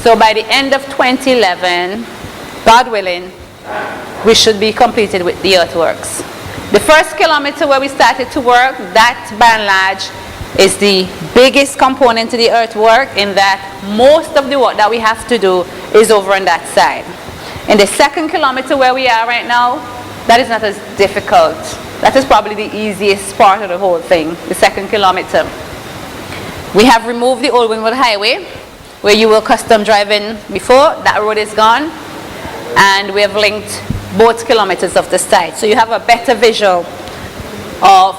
So by the end of 2011, God willing, we should be completed with the earthworks. The first kilometer where we started to work, that by and large is the biggest component to the earthwork, in that most of the work that we have to do is over on that side. In the second kilometer where we are right now, that is not as difficult. That is probably the easiest part of the whole thing, the second kilometer. We have removed the old Windward Highway, where you were custom driving before. That road is gone. And we have linked both kilometers of the site. So you have a better visual of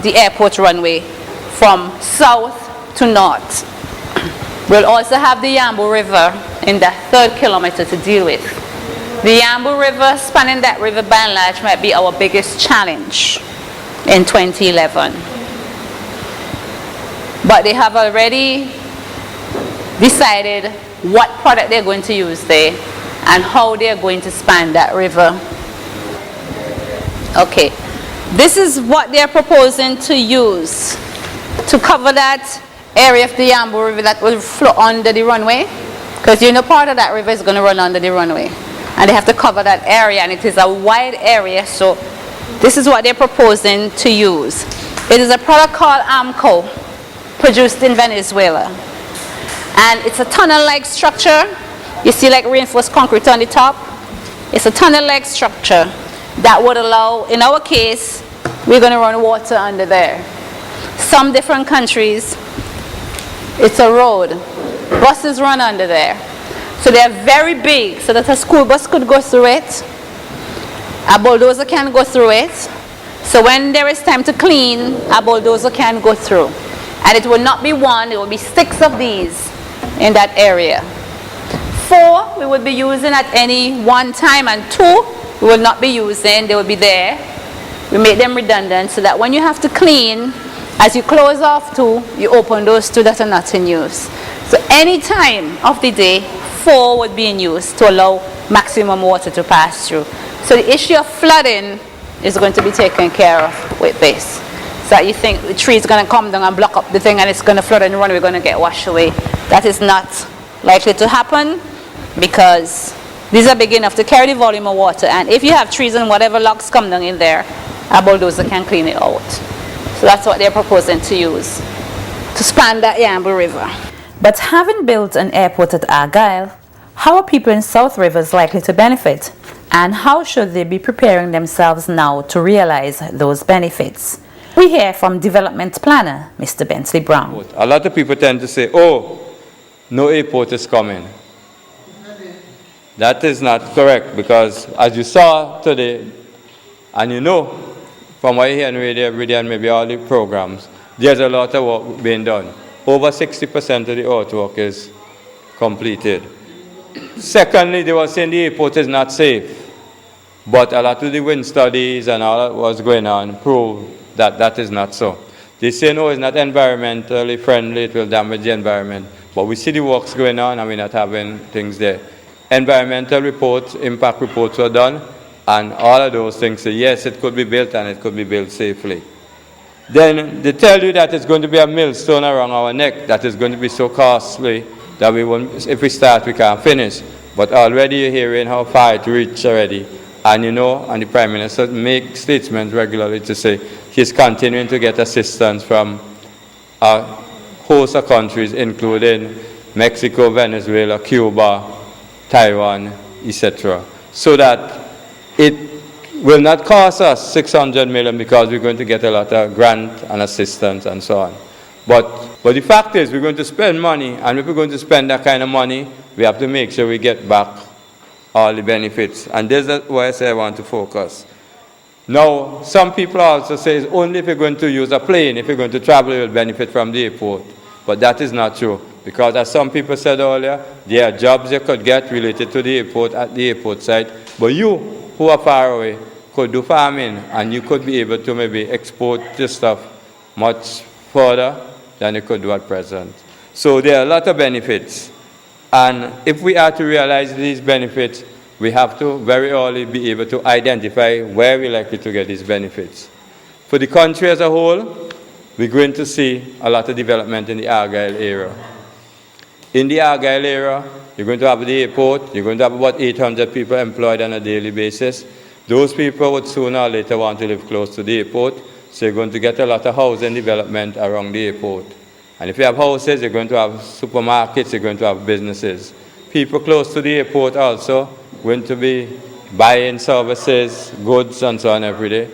the airport runway from south to north. We'll also have the Yambu River in that third kilometer to deal with. The Yambu River, spanning that river by and large, might be our biggest challenge in 2011. But they have already decided what product they're going to use there and how they're going to span that river. Okay, this is what they're proposing to use to cover that area of the Yambu River that will flow under the runway, because you know part of that river is going to run under the runway, and they have to cover that area, and it is a wide area. So this is what they're proposing to use. It is a product called AMCO, produced in Venezuela, and it's a tunnel-like structure. You see like reinforced concrete on the top. It's a tunnel-like structure that would allow, in our case, we're going to run water under there. Some different countries, it's a road. Buses run under there. So they're very big, so that a school bus could go through it. A bulldozer can go through it. So when there is time to clean, a bulldozer can go through. And it will not be one, it will be 6 of these in that area. 4 we will be using at any one time, and 2 we will not be using. They will be there. We make them redundant so that when you have to clean, as you close off 2, you open those 2 that are not in use. So any time of the day, 4 would be in use to allow maximum water to pass through. So the issue of flooding is going to be taken care of with this. So you think the tree is going to come down and block up the thing and it's going to flood and run, we're going to get washed away. That is not likely to happen, because these are big enough to carry the volume of water, and if you have trees and whatever logs come down in there, a bulldozer can clean it out. So that's what they're proposing to use to span that Yambu River. But having built an airport at Argyle, how are people in South Rivers likely to benefit? And how should they be preparing themselves now to realize those benefits? We hear from development planner, Mr. Bentley Brown. A lot of people tend to say, oh, no airport is coming. That is not correct, because as you saw today, and you know from what you hear on radio every day and maybe all the programs, there's a lot of work being done. Over 60% of the earthwork is completed. Secondly, they were saying the airport is not safe. But a lot of the wind studies and all that was going on proved that that is not so. They say, no, it's not environmentally friendly, it will damage the environment. But we see the works going on and we're not having things there. Environmental reports, impact reports were done, and all of those things say, yes, it could be built and it could be built safely. Then they tell you that it's going to be a millstone around our neck that is going to be so costly that we won't, if we start, we can't finish. But already you're hearing how far it reached already. And you know, and the Prime Minister makes statements regularly to say he's continuing to get assistance from a host of countries, including Mexico, Venezuela, Cuba, Taiwan, etc. So that it will not cost us 600 million because we're going to get a lot of grant and assistance and so on. But the fact is, we're going to spend money, and if we're going to spend that kind of money, we have to make sure we get back all the benefits. And this is where I say I want to focus. Now, some people also say only if you're going to use a plane, if you're going to travel, you will benefit from the airport. But that is not true. Because as some people said earlier, there are jobs you could get related to the airport at the airport site. But you, who are far away, could do farming, and you could be able to maybe export your stuff much further than you could do at present. So there are a lot of benefits. And if we are to realize these benefits, we have to very early be able to identify where we're likely to get these benefits. For the country as a whole, we're going to see a lot of development in the Argyle area. In the Argyle area, you're going to have the airport, you're going to have about 800 people employed on a daily basis. Those people would sooner or later want to live close to the airport, so you're going to get a lot of housing development around the airport. And if you have houses, you're going to have supermarkets, you're going to have businesses. People close to the airport also going to be buying services, goods and so on every day.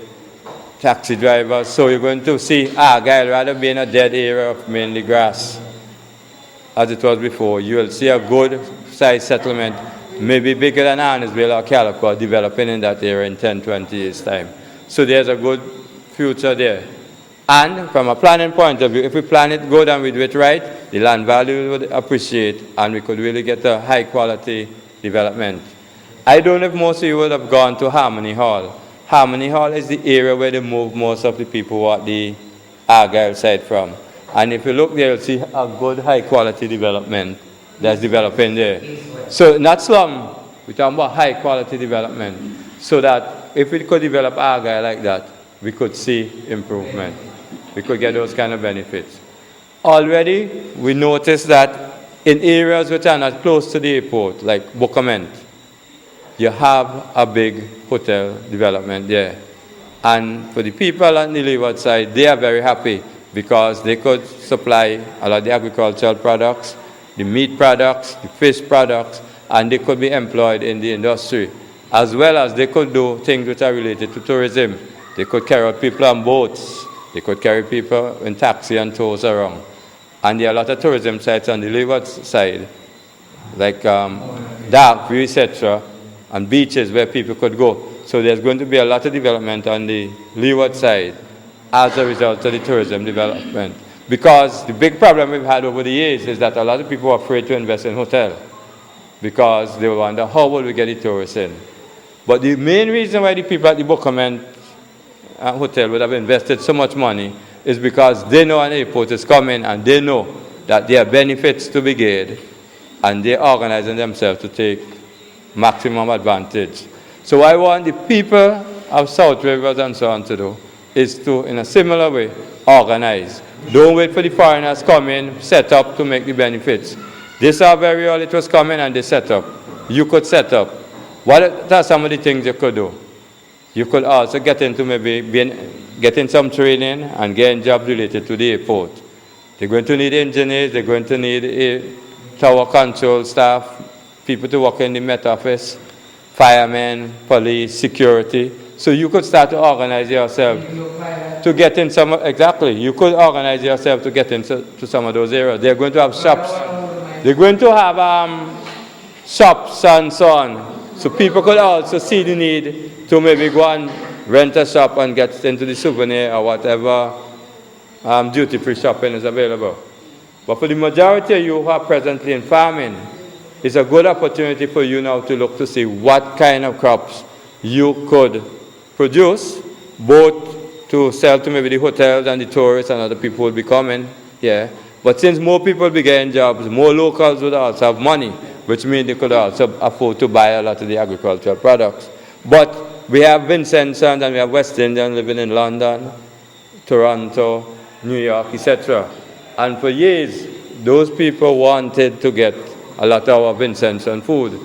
Taxi drivers. So you're going to see Argyle, rather be in a dead area of mainly grass, as it was before. You will see a good size settlement, maybe bigger than Arnesville or Calicut, developing in that area in 10, 20 years' time. So there's a good future there. And from a planning point of view, if we plan it good and we do it right, the land value would appreciate and we could really get a high quality development. I don't know if most of you would have gone to Harmony Hall. Harmony Hall is the area where they move most of the people who are the Argyle side from. And if you look there, you'll see a good high quality development that's developing there. So not slum, we're talking about high quality development. So that if we could develop Argyle like that, we could see improvement. We could get those kind of benefits. Already, we noticed that in areas which are not close to the airport, like Bocament, you have a big hotel development there. And for the people on the leeward side, they are very happy because they could supply a lot of the agricultural products, the meat products, the fish products, and they could be employed in the industry, as well as they could do things which are related to tourism. They could carry out people on boats. They could carry people in taxi and tours around. And there are a lot of tourism sites on the leeward side, like Darkview, etc., and beaches where people could go. So there's going to be a lot of development on the leeward side as a result of the tourism development. Because the big problem we've had over the years is that a lot of people are afraid to invest in hotels because they wonder how will we get the tourists in. But the main reason why the people at the Bocament hotel would have invested so much money is because they know an airport is coming and they know that there are benefits to be gained and they're organizing themselves to take maximum advantage. So what I want the people of South Rivers and so on to do is to, in a similar way, organize. Don't wait for the foreigners come in, set up to make the benefits. They saw very early it was coming and they set up. You could set up. What are some of the things you could do? You could also get into maybe getting some training and getting jobs related to the airport. They're going to need engineers, they're going to need a tower control staff, people to work in the Met Office, firemen, police, security. So you could start to organize yourself to get in some, exactly, you could organize yourself to get into some of those areas. They're going to have shops. They're going to have shops and so on. So people could also see the need to maybe go and rent a shop and get into the souvenir or whatever duty-free shopping is available. But for the majority of you who are presently in farming, it's a good opportunity for you now to look to see what kind of crops you could produce, both to sell to maybe the hotels and the tourists and other people will be coming here. But since more people will be getting jobs, more locals would also have money, which means they could also afford to buy a lot of the agricultural products. But we have Vincentians and we have West Indians living in London, Toronto, New York, etc. And for years, those people wanted to get a lot of our Vincentian food.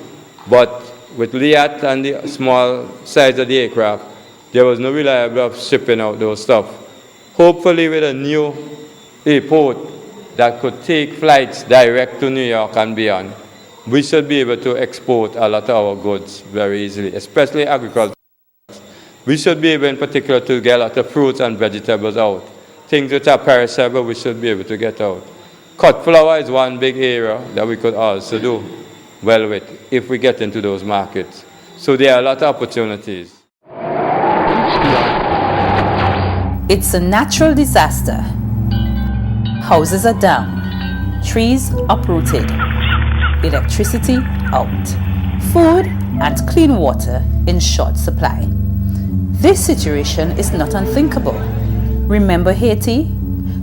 But with Liat and the small size of the aircraft, there was no reliable of shipping out those stuff. Hopefully with a new airport that could take flights direct to New York and beyond, we should be able to export a lot of our goods very easily, especially agriculture. We should be able in particular to get a lot of fruits and vegetables out. Things which are perishable, we should be able to get out. Cut flour is one big area that we could also do well with if we get into those markets. So there are a lot of opportunities. It's a natural disaster. Houses are down, trees uprooted, electricity out, food and clean water in short supply. This situation is not unthinkable. Remember Haiti?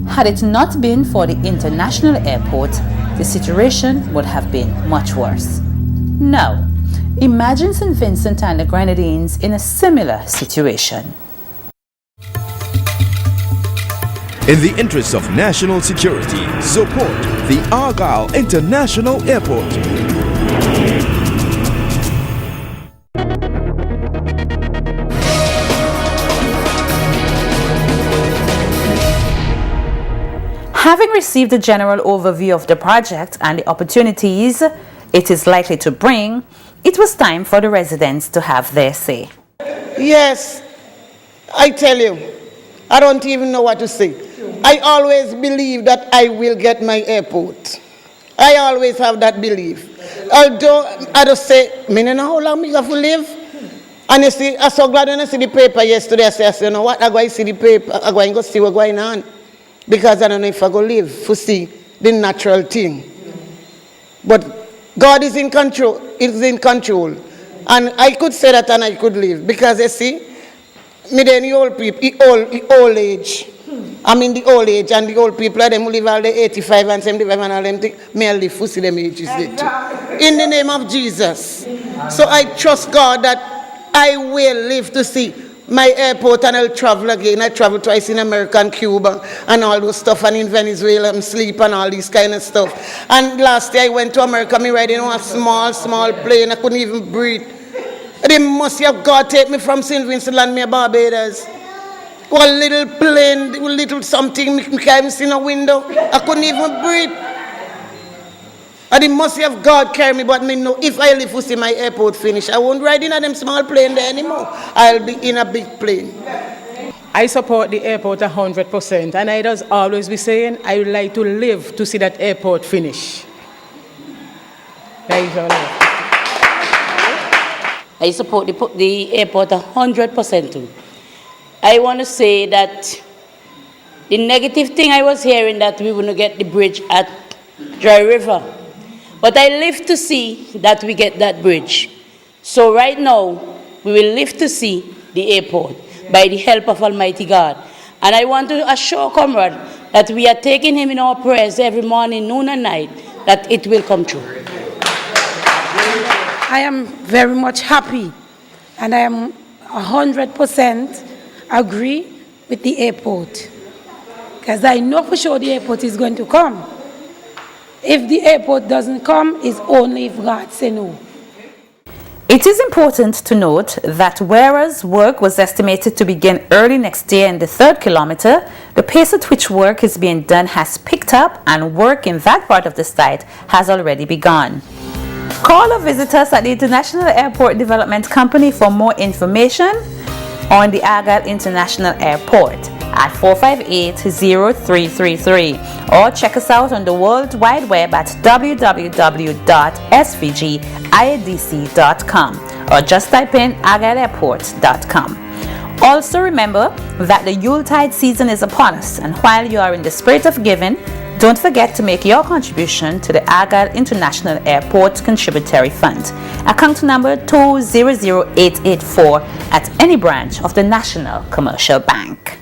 Had it not been for the international airport, the situation would have been much worse. Now, imagine St. Vincent and the Grenadines in a similar situation. In the interest of national security, support the Argyle International Airport. Having received a general overview of the project and the opportunities it is likely to bring, it was time for the residents to have their say. Yes, I tell you, I don't even know what to say. I always believe that I will get my airport. I always have that belief. Although I just say, I don't know how long I have to live. And you see, I'm so glad when I see the paper yesterday. I say, you know what, I'm going to see the paper, I'm going to go see what's going on. Because I don't know if I go live to see the natural thing. But God is in control, And I could say that and I could live. Because you see, me then the old people, old age. I mean the old age and the old people, them who live all the 85 and 75 and all them things, may I live to see them ages later. In the name of Jesus. So I trust God that I will live to see my airport and I'll travel again. I travel twice in America and Cuba and all those stuff, and in Venezuela and sleep and all this kind of stuff. And last year I went to America, me riding on a small plane, I couldn't even breathe. They must have God take me from St. Vincent land me Barbados. One little plane, little something, I can't even see no window. I couldn't even breathe. And they must have God carry me, but me know if I live to see my airport finish, I won't ride in a them small plane there anymore. I'll be in a big plane. I support the airport 100%, and I just always be saying I would like to live to see that airport finish. That is all. I support the airport 100% too. I want to say that the negative thing I was hearing that we wouldn't get the bridge at Dry River. But I live to see that we get that bridge. So right now, we will live to see the airport by the help of Almighty God. And I want to assure Comrade that we are taking him in our prayers every morning, noon and night, that it will come true. I am very much happy, and I am 100% agree with the airport, because I know for sure the airport is going to come. If the airport doesn't come, it's only if God say no. It is important to note that whereas work was estimated to begin early next year in the 3rd kilometer, the pace at which work is being done has picked up and work in that part of the site has already begun. Call or visit us at the International Airport Development Company for more information on the Argyle International Airport at 458-0333, or check us out on the World Wide Web at www.svgiadc.com, or just type in argyleairport.com. Also remember that the Yuletide season is upon us, and while you are in the spirit of giving, don't forget to make your contribution to the Argyle International Airport Contributory Fund. Account number 200884 at any branch of the National Commercial Bank.